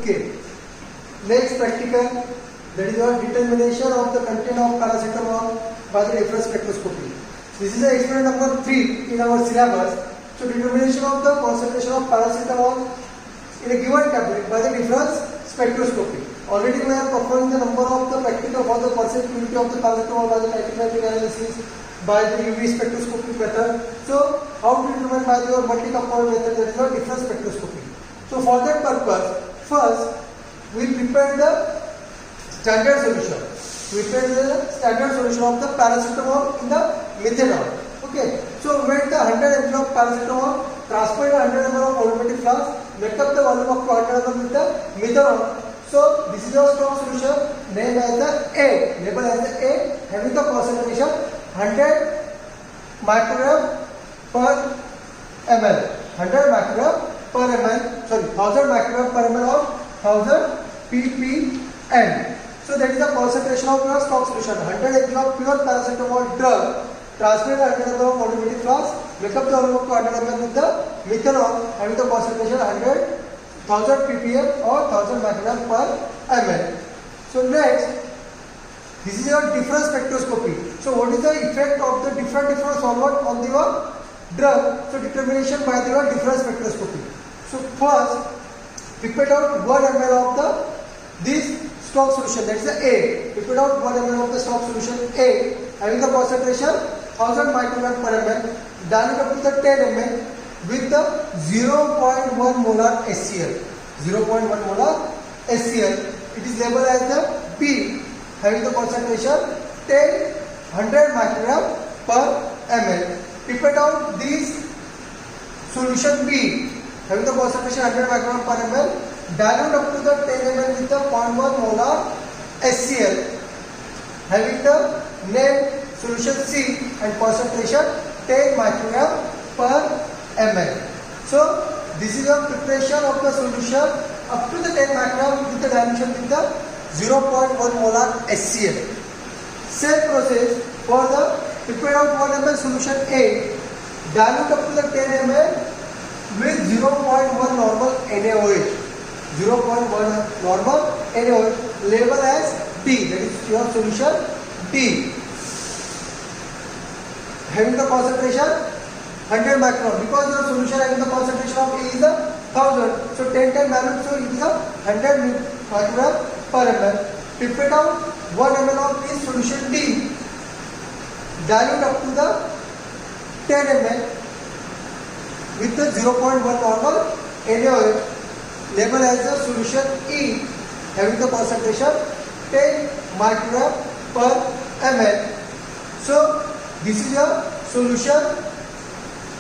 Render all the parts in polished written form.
K. Next practical, that is your determination of the content of paracetamol by the difference spectroscopy. This is the experiment number 3 in our syllabus. So determination of the concentration of paracetamol in a given tablet by the difference spectroscopy. Already we have performed the number of the practical for the perceptibility of the paracetamol by the titrating analysis by the UV spectroscopic method. So how to determine by the multi-component method, that is the difference spectroscopy. So for that purpose, first we prepare the standard solution. We prepare the standard solution of the paracetamol in the methanol. Okay. So we made the 100 ml of paracetamol, transfer the 100 ml of volumetric flask, make up the volume of 200 ml with the methanol. So this is your strong solution, named as the A, labeled as the A, having the concentration 100 microgram per ml. 100 microgram per ml, sorry, 1000 microgram per ml of 1000 ppm. So that is the concentration of your stock solution. 100 ml of pure paracetamol drug, transfer the 100 ml of volumetric flask, make up the volume of 200 ml with the methanol, having the concentration 1000 ppm or 1000 microgram per ml. So next, this is your difference spectroscopy. So what is the effect of the different solvent on the drug? So determination by the difference spectroscopy. So first, pipette out 1 ml of this stock solution, that is the A. Pipette out 1 ml of the stock solution A, having the concentration 1000 microgram per ml, dilute up to the 10 ml with the 0.1 molar HCl. 0.1 molar HCl. It is labeled as the B, having the concentration 100 microgram per ml. Pipette out this solution B, having the concentration 100 microgram per ml, dilute up to the 10 ml with the 0.1 molar HCl, having the named solution C and concentration 10 microgram per ml. So this is a preparation of the solution up to the 10 microgram with the dilution with the 0.1 molar HCl. Same process for the prepare out 1 ml solution A, dilute up to the 10 ml with 0.1 normal NaOH. 0.1 normal NaOH, label as D, that is your solution D, having the concentration 100 micron, because your solution having the concentration of A is the 1000, so 10 times dilute, so it is a 100 microgram per ml. Pipette out 1 ml of this solution D, dilute up to the 10 ml with the 0.1 normal NaOH, label as the solution E, having the concentration 10 microgram per ml. So this is your solution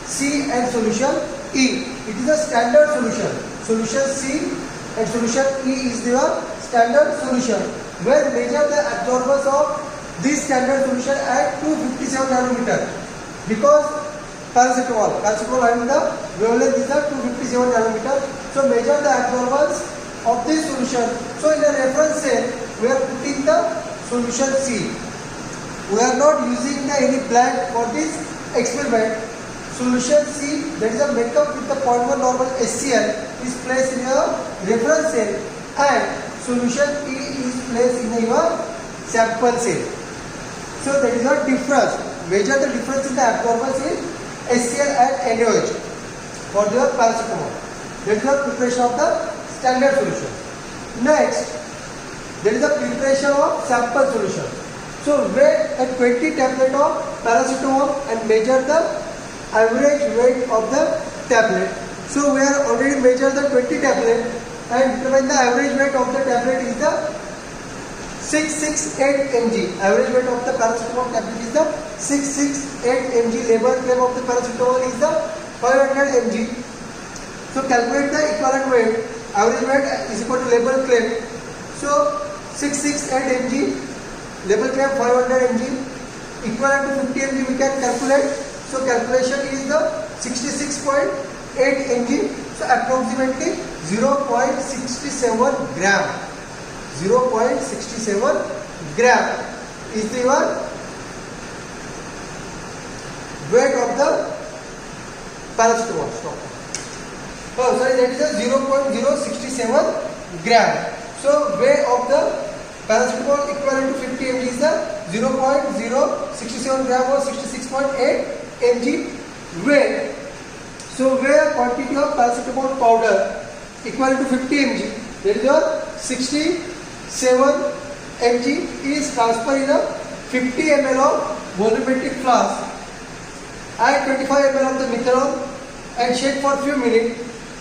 C and solution E. It is a standard solution. Solution C and solution E is the standard solution, where measure the absorbance of this standard solution at 257 nanometer, because paracetamol having the wavelength is the 257 nanometer. So measure the absorbance of this solution. So in the reference cell we are putting the solution C. We are not using any blank for this experiment. Solution C, that is a makeup with the 0.1 normal HCl, is placed in a reference cell, and solution E is placed in your sample cell. So that is a difference. Measure the difference in the absorbance in HCl and NaOH for the paracetamol. That is the preparation of the standard solution. Next, there is a preparation of sample solution. So weigh a 20 tablet of paracetamol and measure the average weight of the tablet. So we have already measured the 20 tablet and determine the average weight of the tablet is the 668 mg. Average weight of the paracetamol tablet is the 668 mg. Label claim of the paracetamol is the 500 mg. So calculate the equivalent weight. Average weight is equal to label claim. So 668 mg, label claim 500 mg, equivalent to 50 mg we can calculate. So calculation is the 66.8 mg. So approximately 0.67 gram. 0.67 gram is the weight of the paracetamol. Oh, sorry, that is a 0.067 gram. So weight of the paracetamol equivalent to 50 mg is the 0.067 gram or 66.8 mg weight. So where quantity of paracetamol powder equivalent to 50 mg, that is your 67 mg is transferred in a 50 ml of volumetric flask. Add 25 ml of the methanol and shake for few minutes.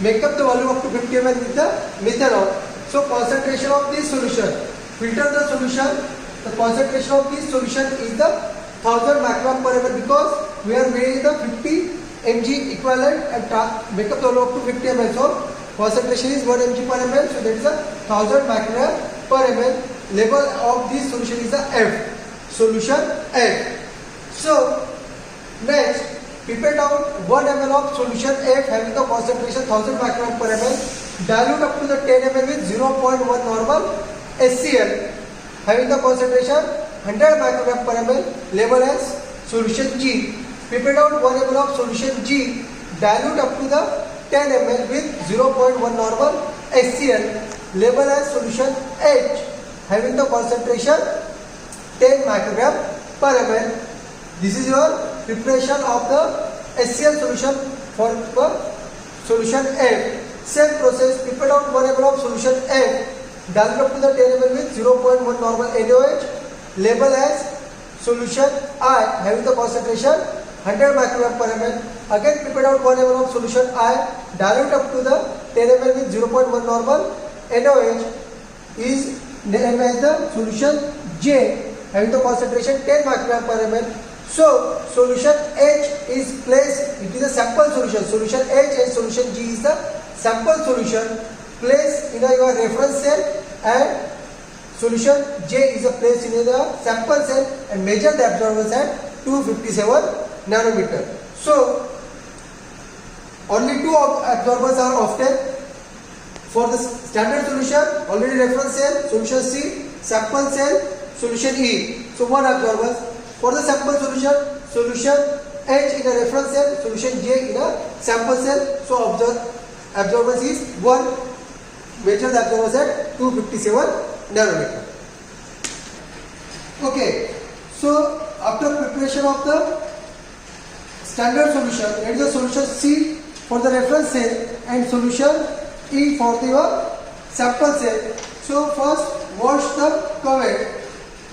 Make up the volume up to 50 ml with the methanol. So concentration of this solution, filter the solution. The concentration of this solution is the 1000 micron per ml because we are weighing the 50 mg equivalent and make up the volume up to 50 ml. So concentration is 1 mg per ml. So that is a 1000 micron per ml. Level of this solution is the F. Solution F. So next, pipette out 1 ml of solution F having the concentration 1000 micron per ml. Dilute up to the 10 ml with 0.1 normal HCl having the concentration 100 microgram per ml. Label as solution G. Pipette out 1 ml of solution G. Dilute up to the 10 ml with 0.1 normal HCl. Label as solution H having the concentration 10 microgram per ml. This is your preparation of the HCl solution for the solution F. Same process, pipette out 1 ml of solution F, dilute up to the 10 ml with 0.1 normal NaOH. Label as solution I having the concentration 100 microgram per ml. Again pipette out 1 ml of solution I, dilute up to the 10 ml with 0.1 normal NaOH is named as the solution J having the concentration 10 microgram per ml. So solution H is placed, it is a sample solution. Solution H and solution G is the sample solution placed in your reference cell, and solution J is placed in the sample cell and measure the absorbance at 257 nanometer. So only two absorbers are obtained. For the standard solution, already reference cell, solution C, sample cell, solution E. So one absorbance. For the sample solution, solution H in a reference cell, solution J in a sample cell. So absorbance is 1. Measure the absorbance at 257 nanometer. Okay. So after preparation of the standard solution, that is the solution C for the reference cell and solution E for the sample cell. So first wash the cuvette.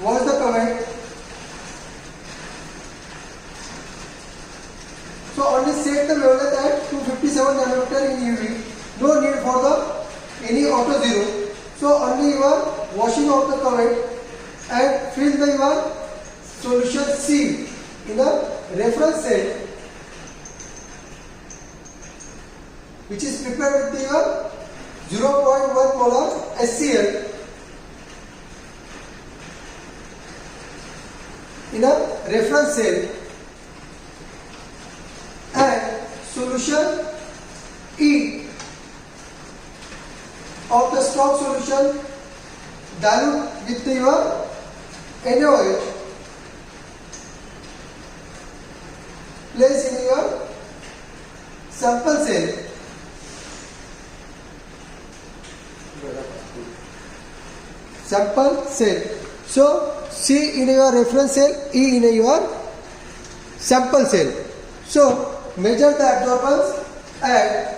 Wash the cuvette. So only set the wavelength at 257 nanometer in UV. No need for the any auto zero. So only you are washing of the cuvette and fill the your solution C in the reference cell, which is prepared with your 0.1 molar HCl in a reference cell, and solution E of the stock solution dilute with your NaOH, place in your sample cell. Sample cell. So C in your reference cell, E in your sample cell. So measure the absorbance at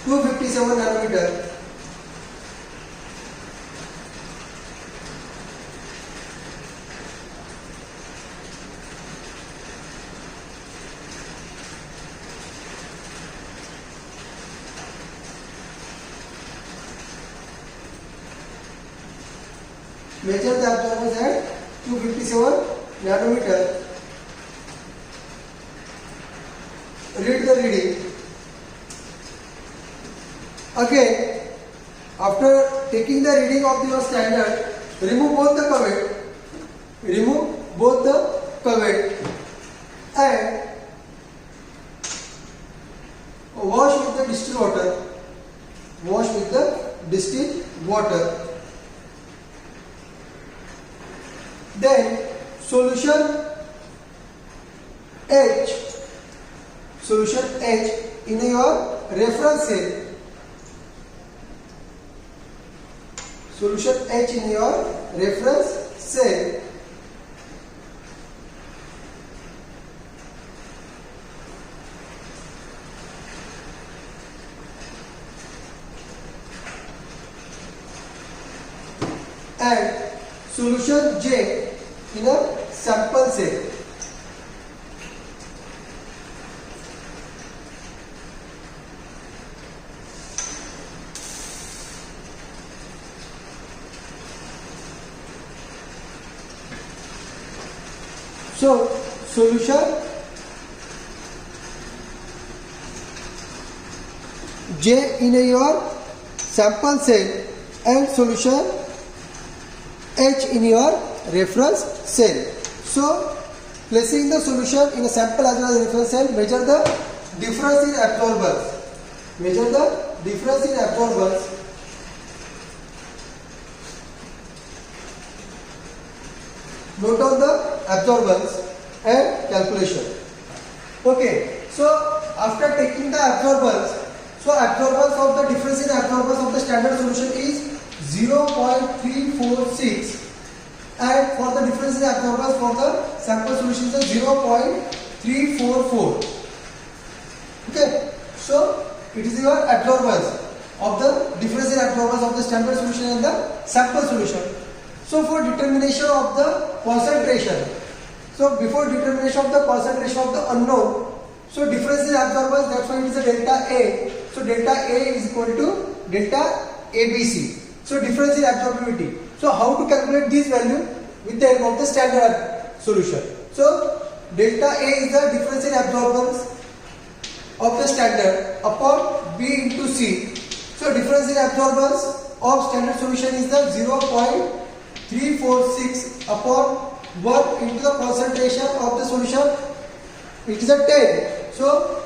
257 nanometer. Measure the absorbance at 257 nanometer. Read the reading. Again, after taking the reading of your standard, remove both the cuvette. Remove both the cuvette and wash with the distilled water. wash with the distilled water. Then solution H in your reference cell. Solution H in your reference cell. And solution J in a sample cell. So solution J in your sample cell and solution H in your reference cell. So placing the solution in a sample as well as reference cell, measure the difference in absorbance. Measure the difference in absorbance. Note down the absorbance and calculation. Okay, so after taking the absorbance, so absorbance of the difference in absorbance of the standard solution is 0.346 and for the difference in absorbance for the sample solution is 0.344. Okay, so it is your absorbance of the difference in absorbance of the standard solution and the sample solution. So for determination of the concentration, so before determination of the concentration of the unknown, so difference in absorbance, that's why it is a delta A. So delta A is equal to delta ABC. So difference in absorbability. So how to calculate this value? With the help of the standard solution. So delta A is the difference in absorbance of the standard upon B into C. So difference in absorbance of standard solution is the 0.346 upon 1 into the concentration of the solution. It is a 10. So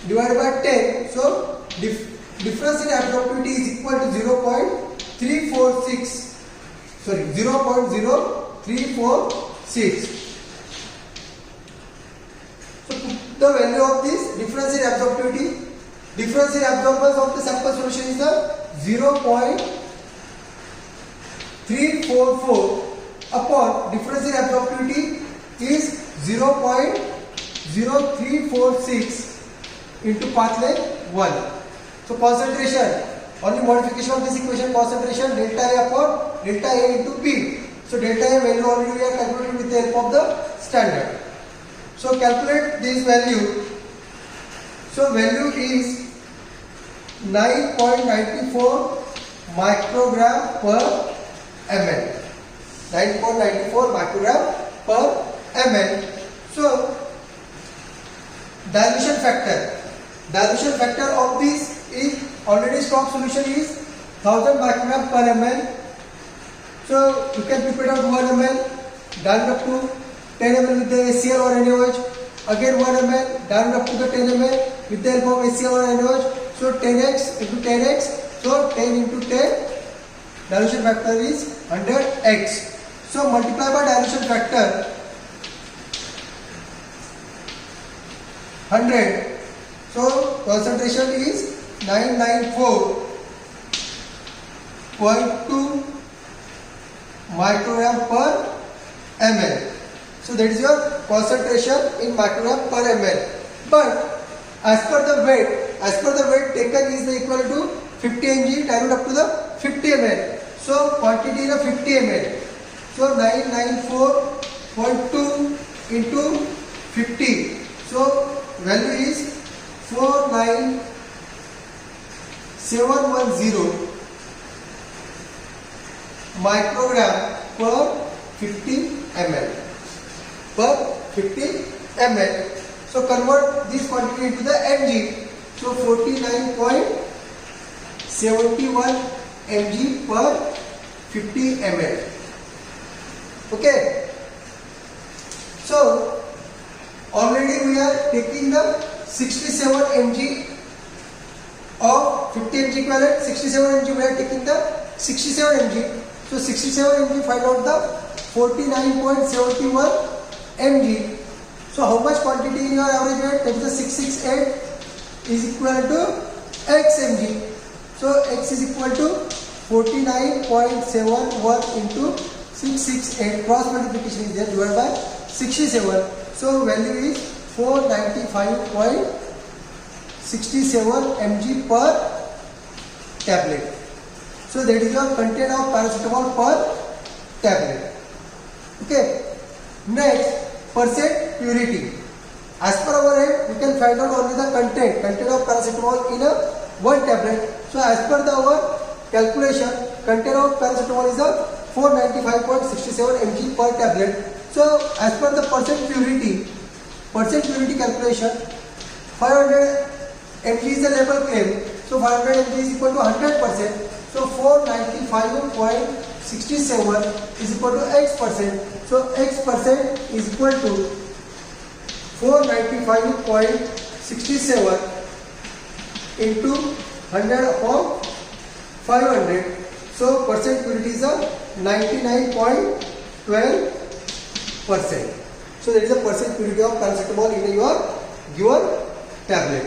divided by 10. So difference in absorbability is equal to 0.346. Sorry, 0.0346. So put the value of this difference in absorbability. Difference in absorbance of the sample solution is the 0.344 upon difference in absorbability is 0.0346 into path length 1. So concentration, only modification of this equation, concentration delta A upon delta A into P. So delta A value already we are calculated with the help of the standard. So calculate this value. So value is 9.94 microgram per ml. 9.94 microgram per ml. So dilution factor. Dilution factor of this is already stock solution is 1000 microgram per ml. So you can prepare out 1 ml, dilute up to 10 ml with the HCl or NaOH. Again 1 ml, dilute up to the 10 ml with the help of HCl or NaOH. So 10x into 10x. So 10 into 10. Dilution factor is 100x. So multiply by dilution factor 100. So concentration is 994.2 microgram per ml. So that is your concentration in microgram per ml. But as per the weight taken is equal to 50 mg dilute up to the 50 ml. So quantity is 50 ml. So 994.2 into 50. So value is 49710 microgram per 50 ml. Per 50 ml. So convert this quantity into the mg. So 49.71 mg per 50 ml. Okay. So already we are taking the 67 mg of 50 mg equivalent, 67 mg, we are taking the 67 mg. So 67 mg, find out the 49.71 mg. So how much quantity in your average weight? That is the 668 is equal to x mg. So x is equal to 49.71 into 668. Cross multiplication is there, divided by 67. So value is 495.67 mg per tablet. So that is your content of paracetamol per tablet. Okay. Next, percent purity. As per our aim, we can find out only the content of paracetamol in a one tablet. So as per our calculation, content of paracetamol is a 495.67 mg per tablet. So as per the percent purity calculation, 500 mg is the label claim. So 500 mg is equal to 100%. So 495.67 is equal to x%. So x% is equal to 495.67 into 100 upon 500. So percent purity is a 99.12%. So that is the percent purity of paracetamol in your given tablet.